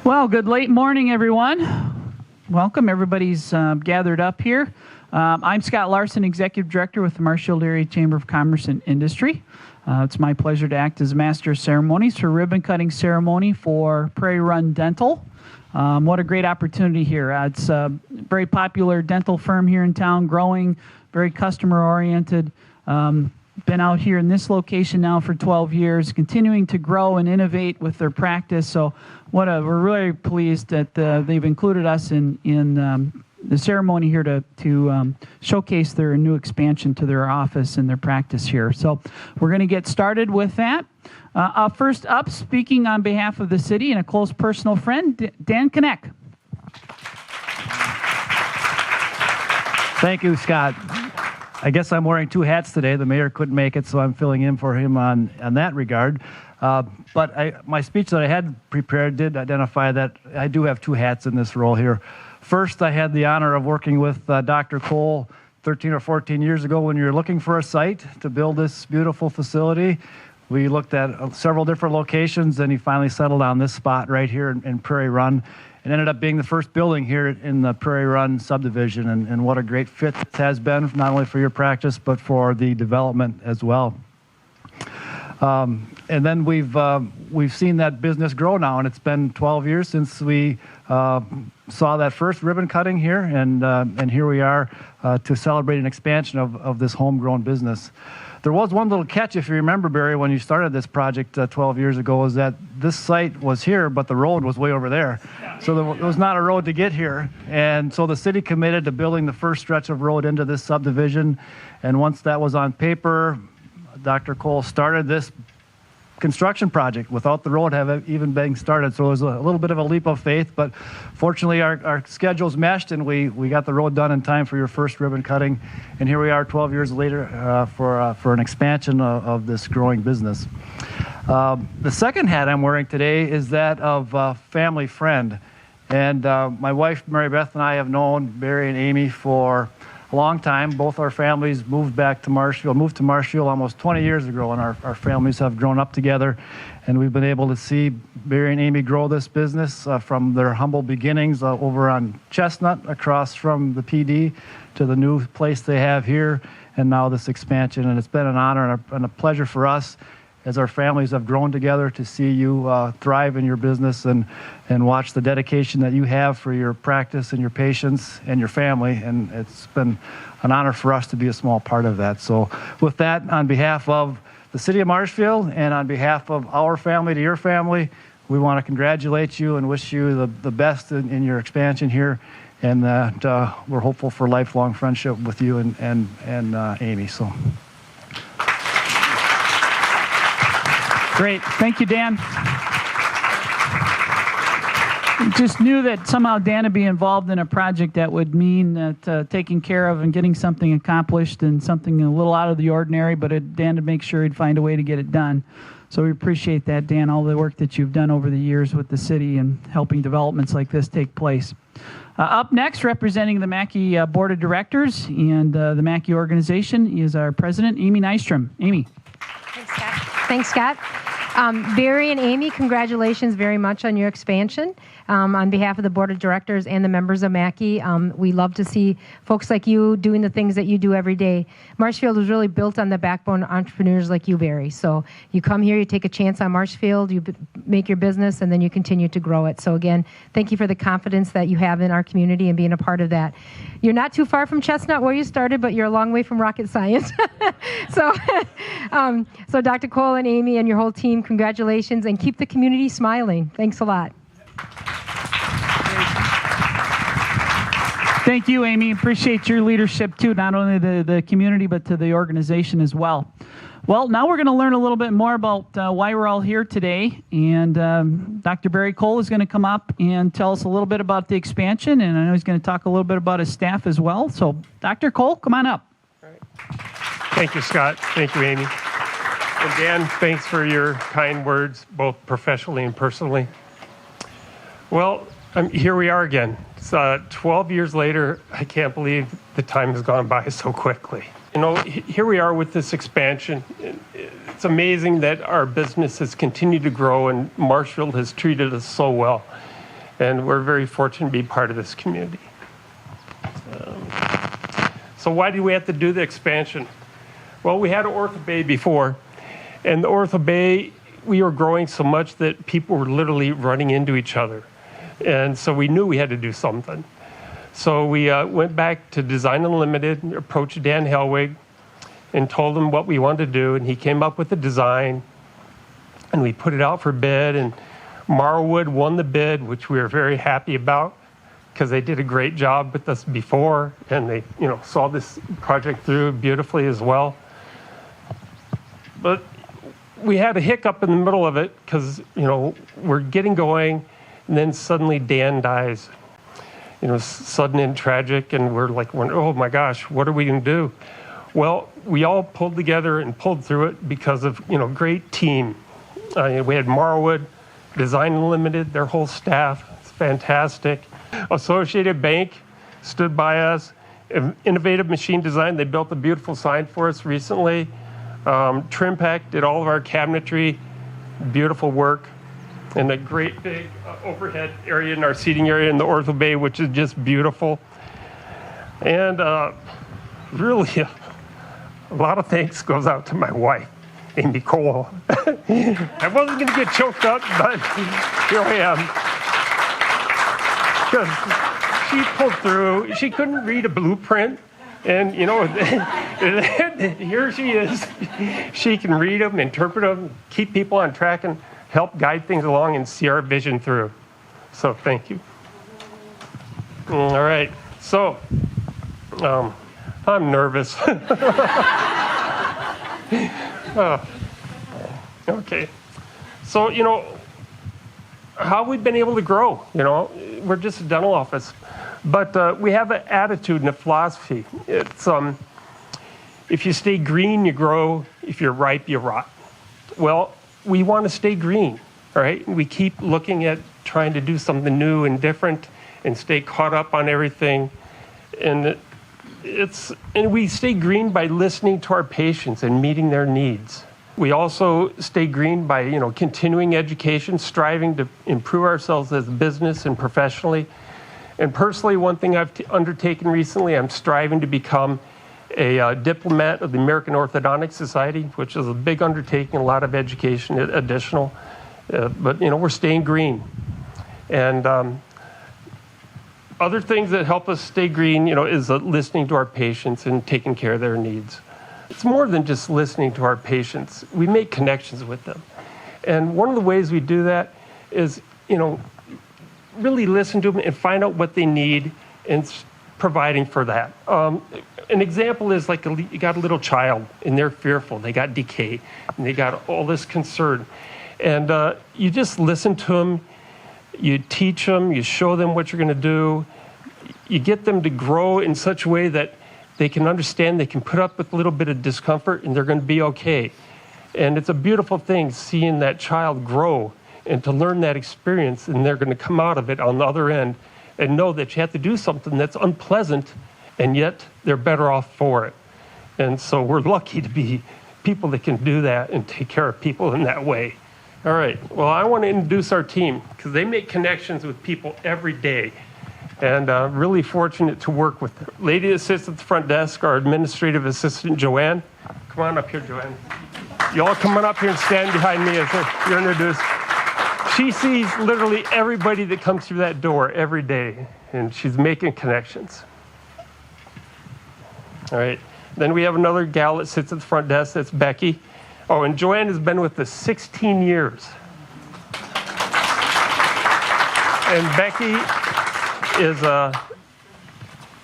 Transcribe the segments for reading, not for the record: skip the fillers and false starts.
Well, good late morning, everyone. Welcome. Everybody's gathered up here. I'm Scott Larson, Executive Director with the Marshfield Area Chamber of Commerce and Industry. It's my pleasure to act as Master of Ceremonies for ribbon cutting ceremony for Prairie Run Dental. What a great opportunity here. It's a very popular dental firm here in town, growing, very customer oriented. Been out here in this location now for 12 years, continuing to grow and innovate with their practice. So we're really pleased that they've included us in the ceremony here to showcase their new expansion to their office and their practice here. So we're going to get started with that. First up, speaking on behalf of the city and a close personal friend, Dan Kneck. Thank you, Scott. I guess I'm wearing two hats today. The mayor couldn't make it, so I'm filling in for him on that regard. But my speech that I had prepared did identify that I do have two hats in this role here. First, I had the honor of working with Dr. Cole 13 or 14 years ago when you were looking for a site to build this beautiful facility. We looked at several different locations, and he finally settled on this spot right here in Prairie Run. It ended up being the first building here in the Prairie Run subdivision, and what a great fit it has been, not only for your practice, but for the development as well. And then we've seen that business grow now, and it's been 12 years since we saw that first ribbon cutting here, and here we are to celebrate an expansion of this homegrown business. There was one little catch, if you remember, Barry, when you started this project 12 years ago, is that this site was here, but the road was way over there. So there was not a road to get here. And so the city committed to building the first stretch of road into this subdivision. And once that was on paper, Dr. Cole started this construction project without the road have even been started. So it was a little bit of a leap of faith, but fortunately our schedules meshed, and we got the road done in time for your first ribbon cutting. And here we are 12 years later for an expansion of this growing business. The second hat I'm wearing today is that of family friend. And my wife, Mary Beth, and I have known Barry and Amy for a long time. Both our families moved to Marshfield almost 20 years ago, and our families have grown up together, and we've been able to see Barry and Amy grow this business from their humble beginnings over on Chestnut across from the PD to the new place they have here, and now this expansion. And it's been an honor and a pleasure for us as our families have grown together to see you thrive in your business and watch the dedication that you have for your practice and your patients and your family. And it's been an honor for us to be a small part of that. So with that, on behalf of the city of Marshfield and on behalf of our family to your family, we want to congratulate you and wish you the best in your expansion here. And that we're hopeful for lifelong friendship with you and Amy. So. Great. Thank you, Dan. Just knew that somehow Dan would be involved in a project that would mean that taking care of and getting something accomplished and something a little out of the ordinary, but Dan would make sure he'd find a way to get it done. So we appreciate that, Dan, all the work that you've done over the years with the city and helping developments like this take place. Up next, representing the Mackey Board of Directors and the Mackey organization is our president, Amy Nystrom. Amy. Thanks, Scott. Barry and Amy, congratulations very much on your expansion. On behalf of the Board of Directors and the members of Mackey, we love to see folks like you doing the things that you do every day. Marshfield was really built on the backbone of entrepreneurs like you, Barry. So you come here, you take a chance on Marshfield, you make your business, and then you continue to grow it. So again, thank you for the confidence that you have in our community and being a part of that. You're not too far from Chestnut where you started, but you're a long way from rocket science. So Dr. Cole and Amy and your whole team, congratulations, and keep the community smiling. Thanks a lot. Thank you, Amy. Appreciate your leadership, too, not only the community, but to the organization as well. Well, now we're going to learn a little bit more about why we're all here today. And Dr. Barry Cole is going to come up and tell us a little bit about the expansion. And I know he's going to talk a little bit about his staff as well. So, Dr. Cole, come on up. All right. Thank you, Scott. Thank you, Amy. And Dan, thanks for your kind words, both professionally and personally. Well, here we are again. It's 12 years later. I can't believe the time has gone by so quickly. You know, here we are with this expansion. It's amazing that our business has continued to grow and Marshfield has treated us so well. and we're very fortunate to be part of this community. So why did we have to do the expansion? Well, we had an Ortho Bay before, and the Ortho Bay, we were growing so much that people were literally running into each other. And so we knew we had to do something. So we went back to Design Unlimited, approached Dan Helwig, and told him what we wanted to do, and he came up with the design, and we put it out for bid, and Marwood won the bid, which we were very happy about, because they did a great job with us before, and they, saw this project through beautifully as well. But we had a hiccup in the middle of it, because, we're getting going, and then suddenly Dan dies. Sudden and tragic, and we're like, oh my gosh, what are we going to do? Well, we all pulled together and pulled through it because of, great team. We had Marwood, Design Unlimited, their whole staff. It's fantastic. Associated Bank stood by us. Innovative Machine Design, they built a beautiful sign for us recently. Trimpack did all of our cabinetry, beautiful work. And a great big overhead area in our seating area in the Ortho Bay, which is just beautiful. And really, a lot of thanks goes out to my wife, Amy Cole. I wasn't going to get choked up, but here I am. Because she pulled through. She couldn't read a blueprint. And, here she is. She can read them, interpret them, keep people on track, and help guide things along and see our vision through. So thank you. All right. So I'm nervous. Okay. So, how we've been able to grow, we're just a dental office. But we have an attitude and a philosophy. It's if you stay green, you grow. If you're ripe, you rot. Well, we want to stay green, all right? We keep looking at trying to do something new and different and stay caught up on everything. And we stay green by listening to our patients and meeting their needs. We also stay green by, continuing education, striving to improve ourselves as a business and professionally. And personally, one thing I've undertaken recently, I'm striving to become a diplomat of the American Orthodontic Society, which is a big undertaking, a lot of education additional. But, we're staying green. And other things that help us stay green, is listening to our patients and taking care of their needs. It's more than just listening to our patients. We make connections with them. And one of the ways we do that is, really listen to them and find out what they need and providing for that. An example is like you got a little child and they're fearful. They got decay and they got all this concern. And you just listen to them, you teach them, you show them what you're going to do. You get them to grow in such a way that they can understand, they can put up with a little bit of discomfort and they're going to be okay. And it's a beautiful thing seeing that child grow and to learn that experience, and they're going to come out of it on the other end and know that you have to do something that's unpleasant, and yet they're better off for it. And so we're lucky to be people that can do that and take care of people in that way. All right, well, I want to introduce our team because they make connections with people every day, and really fortunate to work with them. Lady that sits at the front desk, our administrative assistant, Joanne. Come on up here, Joanne. You all come on up here and stand behind me as you're introduced. She sees literally everybody that comes through that door every day, and she's making connections. All right. Then we have another gal that sits at the front desk. That's Becky. Oh, and Joanne has been with us 16 years. And Becky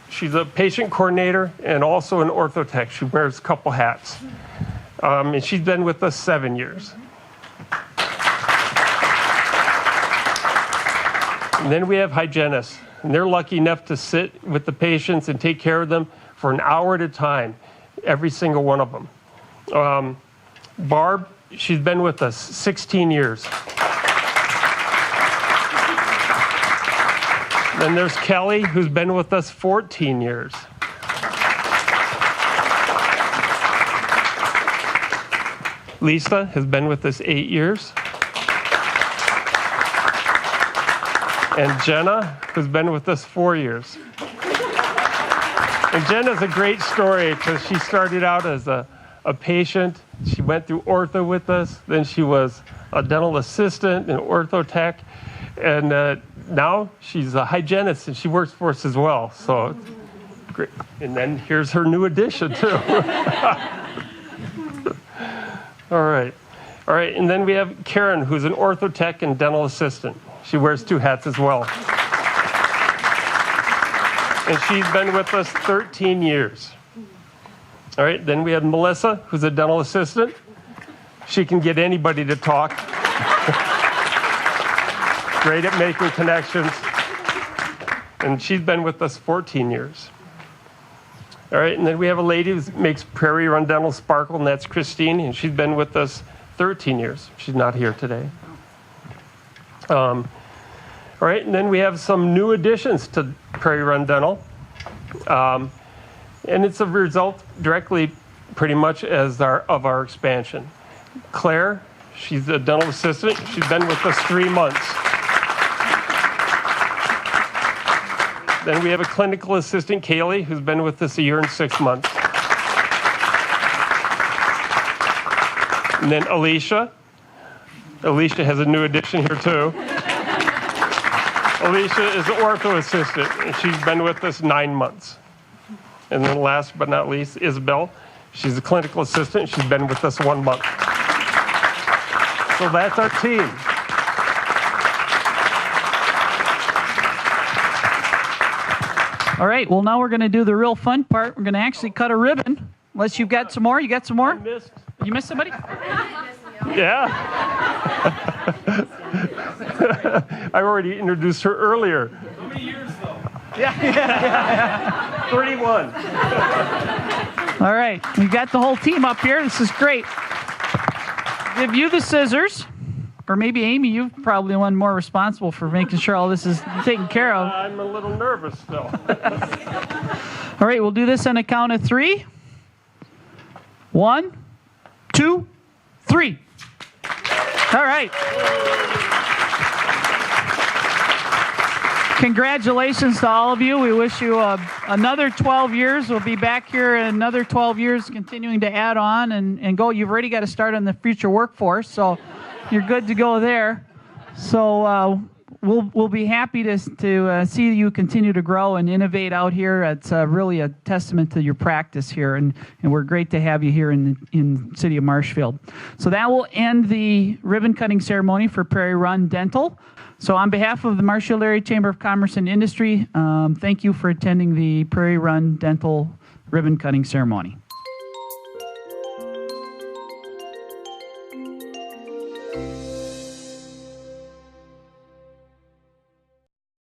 she's a patient coordinator and also an orthotech. She wears a couple hats. And she's been with us 7 years. And then we have hygienists, and they're lucky enough to sit with the patients and take care of them for an hour at a time, every single one of them. Barb, she's been with us 16 years. Then there's Kelly, who's been with us 14 years. Lisa has been with us 8 years. and Jenna, who's been with us 4 years. And Jenna's a great story because she started out as a patient. She went through ortho with us. Then she was a dental assistant and ortho tech. And now she's a hygienist and she works for us as well. So great. And then here's her new addition too. All right. All right. And then we have Karen, who's an ortho tech and dental assistant. She wears 2 hats as well. And she's been with us 13 years. All right, then we have Melissa, who's a dental assistant. She can get anybody to talk. Great at making connections. And she's been with us 14 years. All right, and then we have a lady who makes Prairie Run Dental sparkle, and that's Christine, and she's been with us 13 years. She's not here today. All right, and then we have some new additions to Prairie Run Dental. And it's a result directly pretty much of our expansion. Claire, she's a dental assistant. She's been with us 3 months. Then we have a clinical assistant, Kaylee, who's been with us 1 year and 6 months. And then Alicia. Alicia has a new addition here too. Alicia is an ortho assistant, and she's been with us 9 months. And then last but not least, Isabel. She's a clinical assistant. She's been with us 1 month. So that's our team. All right, well, now we're going to do the real fun part. We're going to actually cut a ribbon. Unless you've got some more. You got some more? You missed somebody? Yeah. I already introduced her earlier. How many years, though? Yeah. 31. All right, we got the whole team up here. This is great. Give you the scissors, or maybe Amy, you're probably the one more responsible for making sure all this is taken care of. I'm a little nervous still. All right, we'll do this on a count of 3. 1, 2, 3. All right. Congratulations to all of you. We wish you another 12 years. We'll be back here in another 12 years continuing to add on and go. You've already got to start on the future workforce, so you're good to go there. So we'll be happy to see you continue to grow and innovate out here. It's really a testament to your practice here, and we're great to have you here in the city of Marshfield. So that will end the ribbon cutting ceremony for Prairie Run Dental. So on behalf of the Marshfield Area Chamber of Commerce and Industry, thank you for attending the Prairie Run Dental ribbon cutting ceremony.